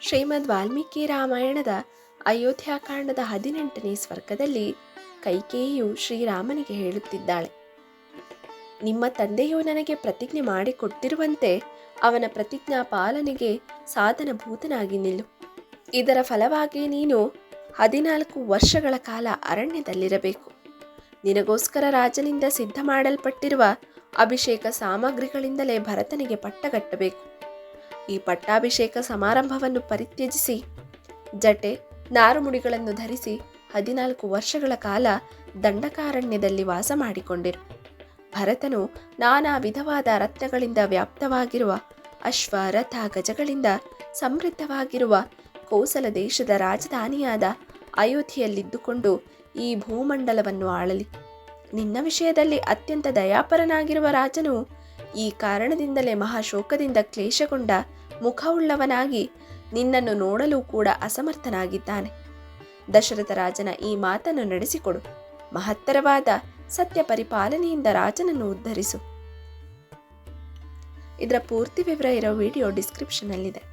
ಶ್ರೀಮದ್ ವಾಲ್ಮೀಕಿ ರಾಮಾಯಣದ ಅಯೋಧ್ಯಾಕಾಂಡದ 18ನೇ ಸರ್ಗದಲ್ಲಿ ಕೈಕೇಯಿಯು ಶ್ರೀರಾಮನಿಗೆ ಹೇಳುತ್ತಿದ್ದಾಳೆ, ನಿಮ್ಮ ತಂದೆಯು ನನಗೆ ಪ್ರತಿಜ್ಞೆ ಮಾಡಿಕೊಟ್ಟಿರುವಂತೆ ಅವನ ಪ್ರತಿಜ್ಞಾ ಪಾಲನೆಗೆ ಸಾಧನಭೂತನಾಗಿ ನಿಲ್ಲು. ಇದರ ಫಲವಾಗಿ ನೀನು 14 ವರ್ಷಗಳ ಕಾಲ ಅರಣ್ಯದಲ್ಲಿರಬೇಕು. ನಿನಗೋಸ್ಕರ ರಾಜನಿಂದ ಸಿದ್ಧ ಮಾಡಲ್ಪಟ್ಟಿರುವ ಅಭಿಷೇಕ ಸಾಮಗ್ರಿಗಳಿಂದಲೇ ಭರತನಿಗೆ ಪಟ್ಟಗಟ್ಟಬೇಕು. ಈ ಪಟ್ಟಾಭಿಷೇಕ ಸಮಾರಂಭವನ್ನು ಪರಿತ್ಯಜಿಸಿ ಜಟೆ ನಾರುಮುಡಿಗಳನ್ನು ಧರಿಸಿ 14 ವರ್ಷಗಳ ಕಾಲ ದಂಡಕಾರಣ್ಯದಲ್ಲಿ ವಾಸ ಮಾಡಿಕೊಂಡಿರು. ಭರತನು ನಾನಾ ವಿಧವಾದ ರತ್ನಗಳಿಂದ ವ್ಯಾಪ್ತವಾಗಿರುವ ಅಶ್ವ ರಥ ಗಜಗಳಿಂದ ಸಮೃದ್ಧವಾಗಿರುವ ಕೋಸಲ ದೇಶದ ರಾಜಧಾನಿಯಾದ ಅಯೋಧ್ಯೆಯಲ್ಲಿದ್ದುಕೊಂಡು ಈ ಭೂಮಂಡಲವನ್ನು ಆಳಲಿ. ನಿನ್ನ ವಿಷಯದಲ್ಲಿ ಅತ್ಯಂತ ದಯಾಪರನಾಗಿರುವ ರಾಜನು ಈ ಕಾರಣದಿಂದಲೇ ಮಹಾಶೋಕದಿಂದ ಕ್ಲೇಶಗೊಂಡ ಮುಖವುಳ್ಳವನಾಗಿ ನಿನ್ನನ್ನು ನೋಡಲು ಕೂಡ ಅಸಮರ್ಥನಾಗಿದ್ದಾನೆ. ದಶರಥ ರಾಜನ ಈ ಮಾತನ್ನು ನಡೆಸಿಕೊಡು. ಮಹತ್ತರವಾದ ಸತ್ಯ ಪರಿಪಾಲನೆಯಿಂದ ರಾಜನನ್ನು ಉದ್ಧರಿಸು. ಇದರ ಪೂರ್ತಿ ವಿವರ ಇರೋ ವಿಡಿಯೋ ಡಿಸ್ಕ್ರಿಪ್ಷನ್ನಲ್ಲಿದೆ.